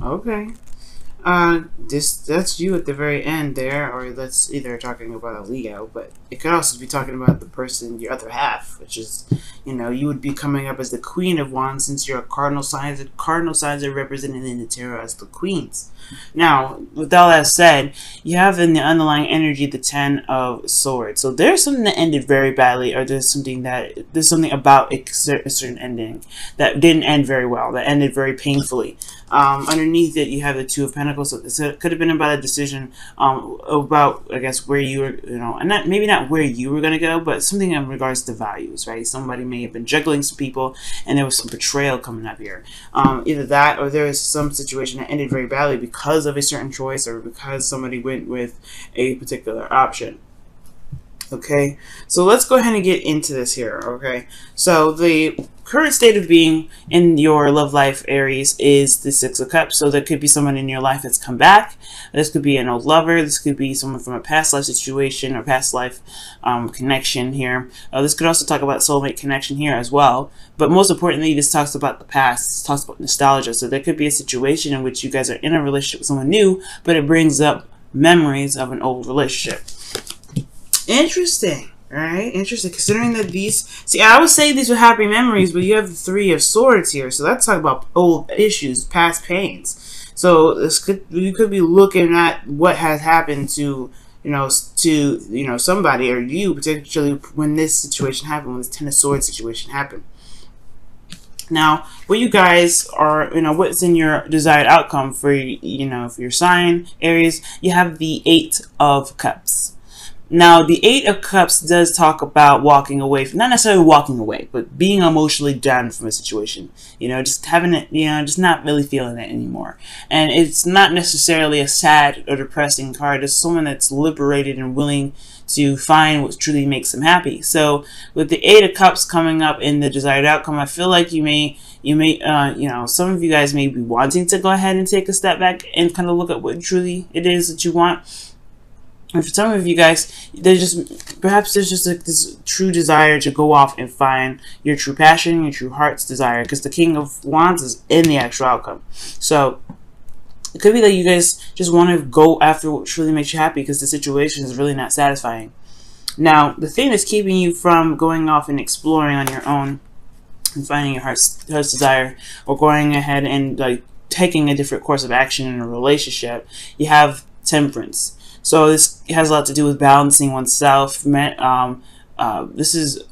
Okay. That's you at the very end there, or that's either talking about a Leo, but it could also be talking about the person, your other half, which is, you would be coming up as the Queen of Wands since you're a cardinal sign. The cardinal signs are represented in the tarot as the queens. Now, with all that said, you have in the underlying energy the Ten of Swords. So there's something that ended very badly, or there's something about a certain ending that didn't end very well, that ended very painfully. Underneath it, you have the Two of Pentacles. So it could have been about a decision about, I guess, where you were, and maybe not where you were going to go, but something in regards to values, right? Somebody may have been juggling some people, and there was some betrayal coming up here. Either that, or there is some situation that ended very badly because of a certain choice, or because somebody went with a particular option. Okay, so let's go ahead and get into this here. Okay, so the current state of being in your love life, Aries, is the Six of Cups. So there could be someone in your life that's come back. This could be an old lover. This could be someone from a past life situation or past life connection here. This could also talk about soulmate connection here as well. But most importantly, this talks about the past. This talks about nostalgia. So there could be a situation in which you guys are in a relationship with someone new, but it brings up memories of an old relationship. Interesting. Alright, interesting. Considering that I would say these were happy memories, but you have the Three of Swords here, so that's talking about old issues, past pains. So you could be looking at what has happened to somebody, or you particularly, when this situation happened, when this Ten of Swords situation happened. Now, what you guys are, what's in your desired outcome for for your sign, Aries, you have the Eight of Cups. Now, the Eight of Cups does talk about walking away from, not necessarily walking away, but being emotionally done from a situation. Just having it, just not really feeling it anymore. And it's not necessarily a sad or depressing card. It's someone that's liberated and willing to find what truly makes them happy. So, with the Eight of Cups coming up in the desired outcome, I feel like you may, some of you guys may be wanting to go ahead and take a step back and kind of look at what truly it is that you want. And for some of you guys, perhaps there's just this true desire to go off and find your true passion, your true heart's desire, because the King of Wands is in the actual outcome. So it could be that you guys just want to go after what truly makes you happy, because the situation is really not satisfying. Now, the thing that's keeping you from going off and exploring on your own and finding your heart's desire, or going ahead and taking a different course of action in a relationship, you have Temperance. So this has a lot to do with balancing oneself. This is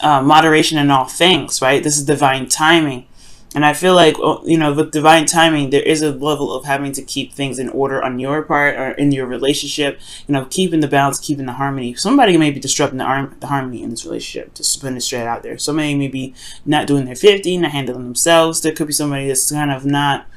moderation in all things, right? This is divine timing. And I feel like, with divine timing, there is a level of having to keep things in order on your part or in your relationship, keeping the balance, keeping the harmony. Somebody may be disrupting the harmony in this relationship, just putting it straight out there. Somebody may be not doing their 50, not handling themselves. There could be somebody that's kind of not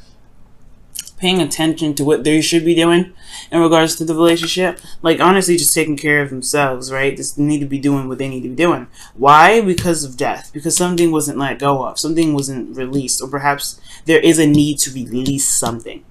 paying attention to what they should be doing in regards to the relationship. Like, honestly, just taking care of themselves, right? Just need to be doing what they need to be doing. Why? Because of death. Because something wasn't let go of. Something wasn't released. Or perhaps there is a need to release something.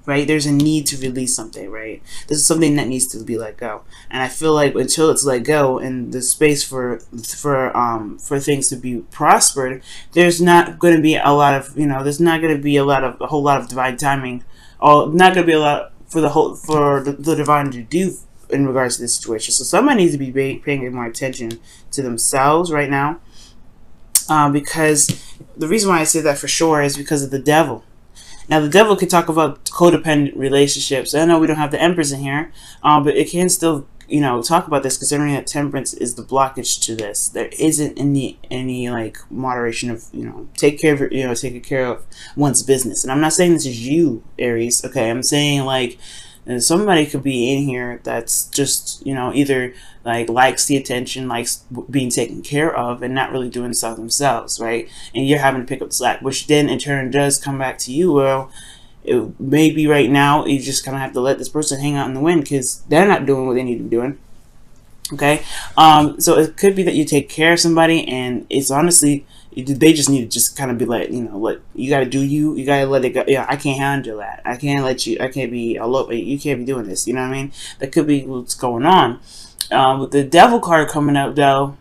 Right? There's a need to release something, right? This is something that needs to be let go. And I feel like until it's let go and the space for things to be prospered, there's not going to be a lot of, there's not going to be a whole lot of divine timing, or not going to be a lot for the divine to do in regards to this situation. So somebody needs to be paying more attention to themselves right now, because the reason why I say that for sure is because of the devil. Now, the devil could talk about codependent relationships. I know we don't have the Empress in here, but it can still, talk about this, considering that Temperance is the blockage to this. There isn't any moderation of, taking care of one's business. And I'm not saying this is you, Aries. Okay, I'm saying somebody could be in here that's just, either likes the attention, likes being taken care of, and not really doing stuff themselves, right? And you're having to pick up the slack, which then in turn does come back to you. Well, it may be right now you just kind of have to let this person hang out in the wind, because they're not doing what they need to be doing. Okay, so it could be that you take care of somebody, and it's honestly, they just need to just kind of be you gotta do you gotta let it go. Yeah, I can't handle that. I can't be you can't be doing this. You know what I mean? That could be what's going on. With the Devil card coming up, though,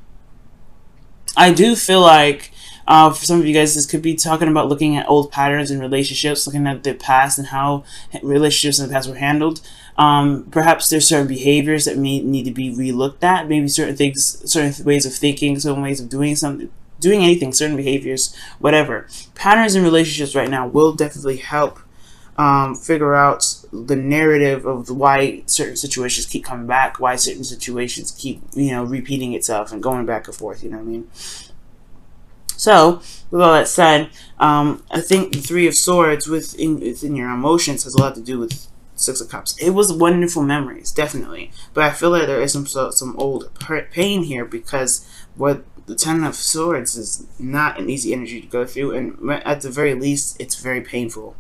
I do feel like For some of you guys, this could be talking about looking at old patterns in relationships, looking at the past and how relationships in the past were handled. Perhaps there's certain behaviors that may need to be relooked at. Maybe certain things, certain ways of thinking, certain ways of doing something, doing anything, certain behaviors, whatever. Patterns in relationships right now will definitely help figure out the narrative of why certain situations keep coming back, why certain situations keep, repeating itself and going back and forth. You know what I mean? So, with all that said, I think the Three of Swords within your emotions has a lot to do with Six of Cups. It was wonderful memories, definitely, but I feel like there is some old pain here, because what the Ten of Swords is not an easy energy to go through, and at the very least, it's very painful.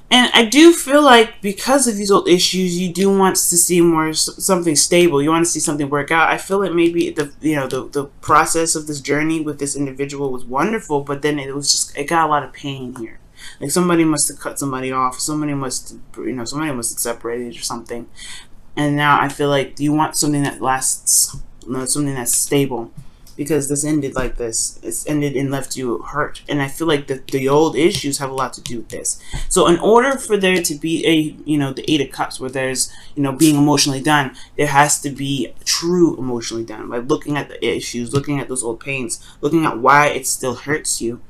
And I do feel like because of these old issues, you do want to see something stable. You want to see something work out. I feel like maybe the process of this journey with this individual was wonderful, but then it got a lot of pain here. Like somebody must have cut somebody off. Somebody must have separated or something. And now I feel like you want something that lasts, something that's stable. Because this ended like this. It's ended and left you hurt. And I feel like the old issues have a lot to do with this. So in order for there to be the Eight of Cups, where there's, being emotionally done, there has to be true emotionally done. By looking at the issues, looking at those old pains, looking at why it still hurts you,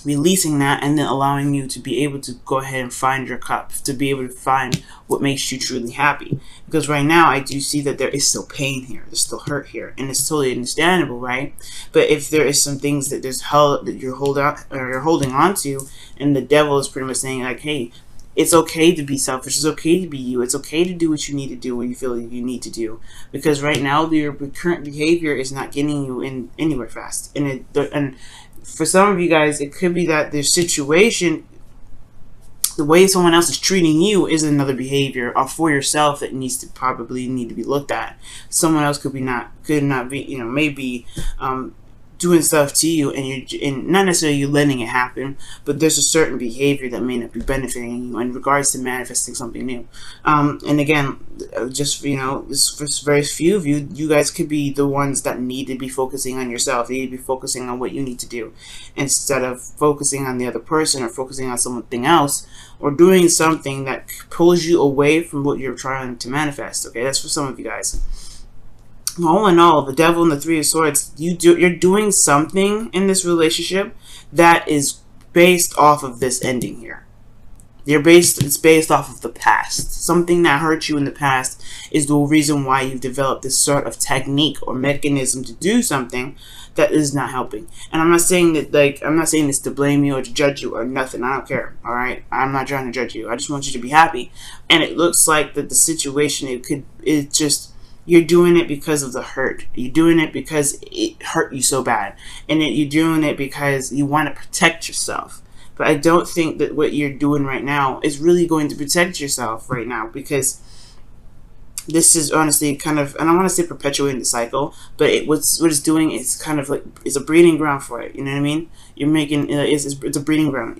releasing that, and then allowing you to be able to go ahead and find your cup, to be able to find what makes you truly happy. Because right now I do see that there is still pain here, there's still hurt here, and it's totally understandable, right? But if there is some things that you're holding on to, and the devil is pretty much saying like, hey, it's okay to be selfish, it's okay to be you, it's okay to do what you need to do when you feel like you need to do, because right now your current behavior is not getting you anywhere fast. And for some of you guys, it could be that their situation, the way someone else is treating you, is another behavior for yourself that need to be looked at. Someone else could not be, maybe doing stuff to you, and not necessarily you letting it happen, but there's a certain behavior that may not be benefiting you in regards to manifesting something new. And again, just for very few of you guys could be the ones that need to be focusing on yourself. You need to be focusing on what you need to do, instead of focusing on the other person or focusing on something else, or doing something that pulls you away from what you're trying to manifest. Okay, that's for some of you guys. All in all, the Devil and the Three of Swords, you're doing something in this relationship that is based off of this ending here. It's based off of the past. Something that hurt you in the past is the reason why you've developed this sort of technique or mechanism to do something that is not helping. And I'm not saying that, I'm not saying this to blame you or to judge you or nothing. I don't care. All right, I'm not trying to judge you. I just want you to be happy. And it looks like that the situation, you're doing it because of the hurt. You're doing it because it hurt you so bad. And you're doing it because you want to protect yourself. But I don't think that what you're doing right now is really going to protect yourself right now, because this is honestly kind of, and I want to say perpetuating the cycle, but what it's doing is kind of like, it's a breeding ground for it. You know what I mean? You're making, it's a breeding ground.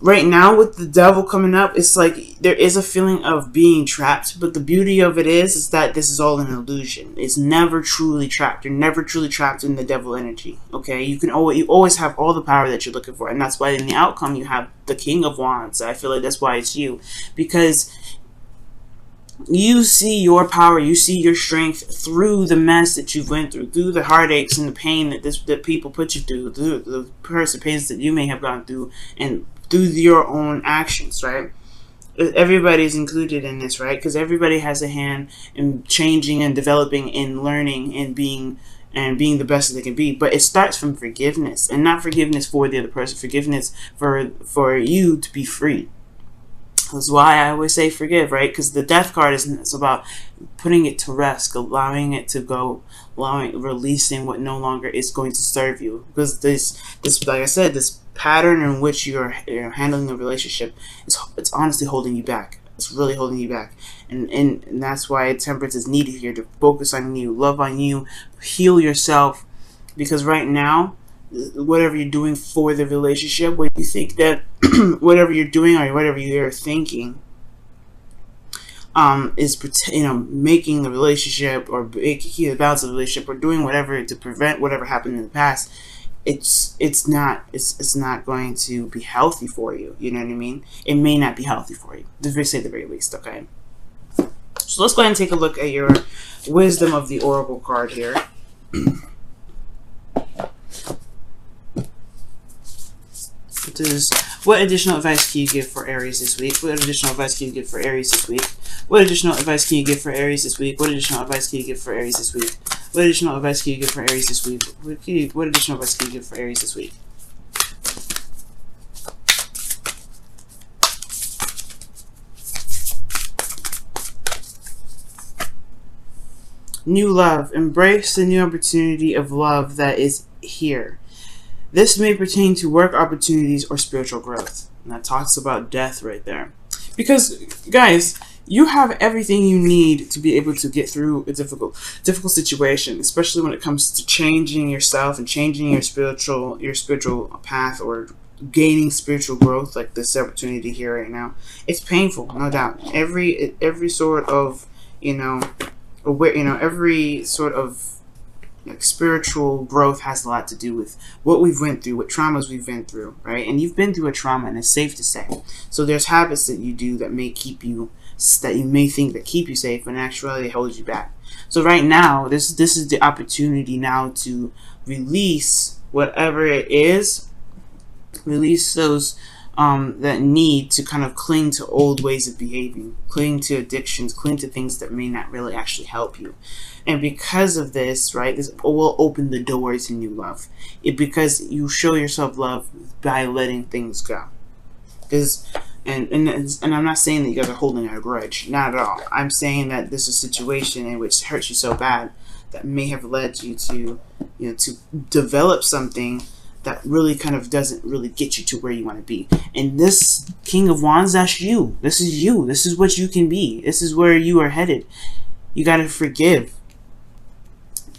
Right now, with the Devil coming up, it's like there is a feeling of being trapped, but the beauty of it is that this is all an illusion. It's never truly trapped. You're never truly trapped in the Devil energy. Okay, you always have all the power that you're looking for, and that's why in the outcome you have the King of Wands. I feel like that's why it's you, because you see your power, you see your strength through the mess that you've went through the heartaches and the pain that people put you through the personal pains that you may have gone through, and through your own actions, right? Everybody's included in this, right? Because everybody has a hand in changing and developing and learning and being the best that they can be. But it starts from forgiveness, and not forgiveness for the other person, forgiveness for you to be free. That's why I always say forgive, right? Because the Death card it's about putting it to rest, allowing it to go, releasing what no longer is going to serve you. Because this, like I said, this pattern in which you're handling the relationship, it's honestly holding you back. It's really holding you back, and that's why temperance is needed here, to focus on you, love on you, heal yourself. Because right now, whatever you're doing for the relationship, whatever you're doing or whatever you're thinking, is making the relationship or keeping the balance of the relationship or doing whatever to prevent whatever happened in the past, it's not going to be healthy for you. You know what I mean? It may not be healthy for you, to say the very least. Okay. So let's go ahead and take a look at your wisdom of the oracle card here. What additional advice can you give for Aries this week? What additional advice can you give for Aries this week? What additional advice can you give for Aries this week? What additional advice can you give for Aries this week? What additional advice can you give for Aries this week? What additional advice can you give for Aries this week? New love. Embrace the new opportunity of love that is here. This may pertain to work opportunities or spiritual growth. And that talks about death right there. Because, guys, you have everything you need to be able to get through a difficult situation, especially when it comes to changing yourself and changing your spiritual path or gaining spiritual growth, like this opportunity here right now. It's painful, no doubt. Every sort of, every sort of spiritual growth has a lot to do with what we've went through, what traumas we've been through, right? And you've been through a trauma, and it's safe to say. So there's habits that you do that may keep you, that you may think that keep you safe, but in actuality hold you back. So right now, this is the opportunity now to release whatever it is, release those that need to kind of cling to old ways of behaving, cling to addictions, cling to things that may not really actually help you. And because of this, right, this will open the door to new love. Because you show yourself love by letting things go. And I'm not saying that you guys are holding a grudge, not at all. I'm saying that this is a situation in which hurts you so bad that may have led you to, to develop something that really kind of doesn't really get you to where you want to be. And this King of Wands, that's you. This is you. This is what you can be. This is where you are headed. You got to forgive.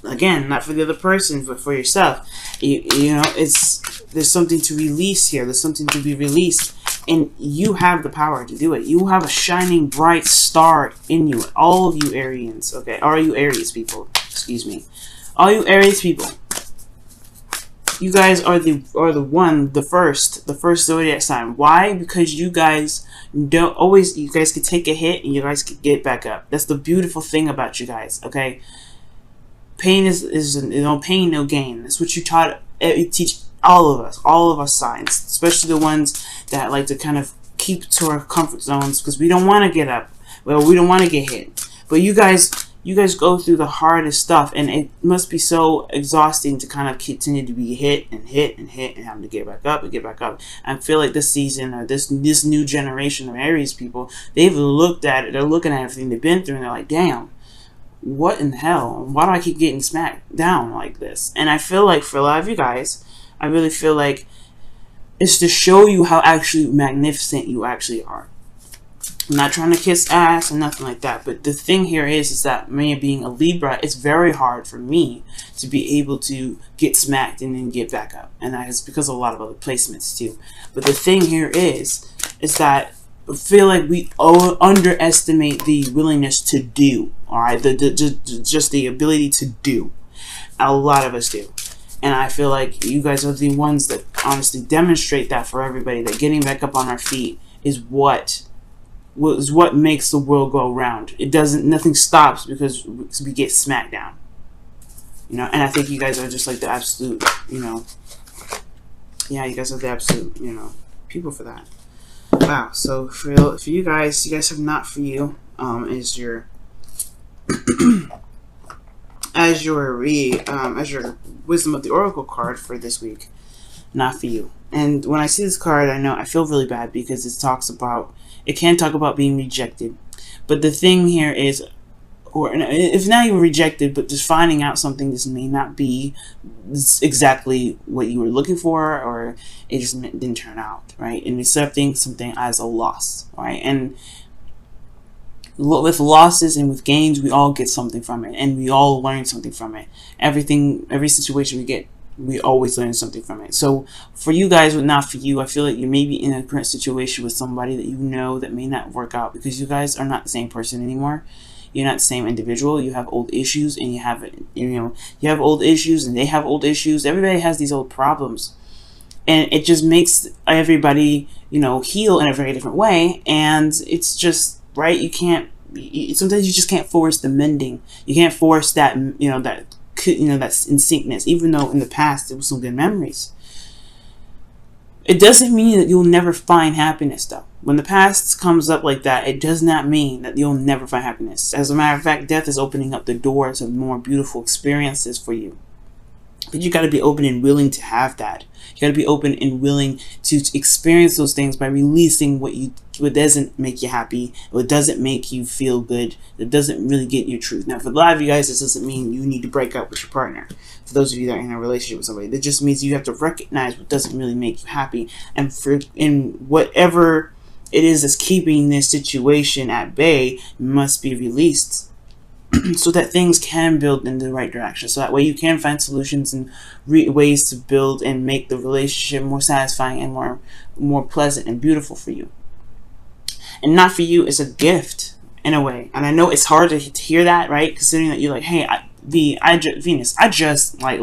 Again, not for the other person, but for yourself. There's something to release here. There's something to be released. And you have the power to do it. You have a shining, bright star in you. All of you Arians, okay? All you Aries people, excuse me. All you Aries people. You guys are the first zodiac sign. Why? Because you guys you guys can take a hit and you guys can get back up. That's the beautiful thing about you guys, okay? Pain is no pain, no gain. That's what you teach all of us signs, especially the ones that like to kind of keep to our comfort zones because we don't want to get up. Well, we don't want to get hit. But you guys go through the hardest stuff, and it must be so exhausting to kind of continue to be hit and having to get back up and get back up. I feel like this season or this new generation of Aries people, they've looked at it. They're looking at everything they've been through, and they're like, damn. What in hell? Why do I keep getting smacked down like this? And I feel like for a lot of you guys, I really feel like it's to show you how actually magnificent you actually are. I'm not trying to kiss ass or nothing like that, but the thing here is that me being a Libra, it's very hard for me to be able to get smacked and then get back up. And that is because of a lot of other placements too. But the thing here is that I feel like we underestimate the willingness to do. All right, just the ability to do. A lot of us do, and I feel like you guys are the ones that honestly demonstrate that for everybody. That getting back up on our feet is what makes the world go round. Nothing stops because we get smacked down. And I think you guys are just like the absolute, yeah, you guys are the absolute, people for that. Wow. So for you guys have not for you is your as your wisdom of the oracle card for this week, not for you. And when I see this card, I feel really bad because it can talk about being rejected. But the thing here is, or if not even rejected, but just finding out something this may not be exactly what you were looking for, or it just didn't turn out, right? And accepting something as a loss, right? And with losses and with gains, we all get something from it, and we all learn something from it. Every situation we get We always learn something from it. So for you guys, but not for you, I feel like you may be in a current situation with somebody that you know that may not work out, because you guys are not the same person anymore. You're not the same individual. You have old issues, and you have old issues, and they have old issues. Everybody has these old problems, and it just makes everybody, heal in a very different way. And it's just right. You can't. Sometimes you just can't force the mending. You can't force that. That's in syncness. Even though in the past there was some good memories, it doesn't mean that you'll never find happiness, though. When the past comes up like that, it does not mean that you'll never find happiness. As a matter of fact, death is opening up the doors of more beautiful experiences for you. But you got to be open and willing to have that. You got to be open and willing to experience those things by releasing what doesn't make you happy, what doesn't make you feel good, that doesn't really get your truth. Now, for a lot of you guys, this doesn't mean you need to break up with your partner. For those of you that are in a relationship with somebody, that just means you have to recognize what doesn't really make you happy, and whatever it is that's keeping this situation at bay must be released. So that things can build in the right direction. So that way you can find solutions and ways to build and make the relationship more satisfying and more pleasant and beautiful for you. And not for you, it's a gift in a way. And I know it's hard to hear that, right? Considering that you're like, hey, Venus, I just like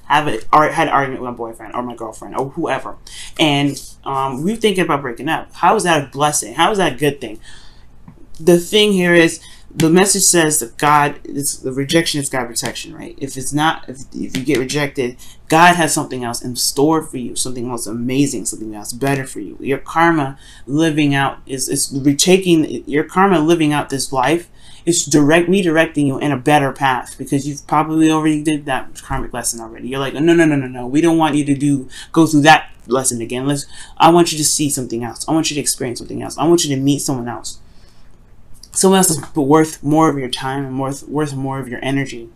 had an argument with my boyfriend or my girlfriend or whoever, and we're thinking about breaking up. How is that a blessing? How is that a good thing? The thing here is, the message says that the rejection is God protection, right? If you get rejected, God has something else in store for you, something else amazing, something else better for you. Your karma living out your karma living out this life is redirecting you in a better path, because you've probably already did that karmic lesson already. You're like, no, we don't want you to go through that lesson again. I want you to see something else. I want you to experience something else. I want you to meet someone else. Someone else is worth more of your time and worth more of your energy.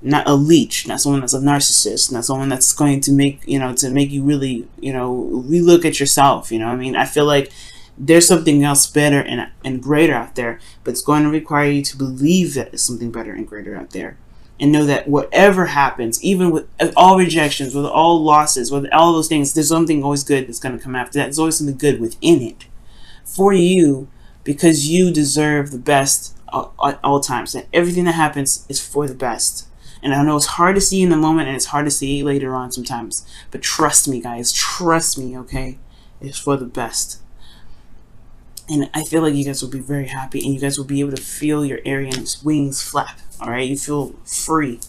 Not a leech, not someone that's a narcissist, not someone that's going to make you really, relook at yourself. I feel like there's something else better and greater out there, but it's going to require you to believe that there's something better and greater out there. And know that whatever happens, even with all rejections, with all losses, with all those things, there's something always good that's going to come after that. There's always something good within it for you, because you deserve the best at all times. And everything that happens is for the best. And I know it's hard to see in the moment, and it's hard to see later on sometimes. But trust me, guys. Trust me, okay? It's for the best. And I feel like you guys will be very happy, and you guys will be able to feel your Aries wings flap. Alright? You feel free.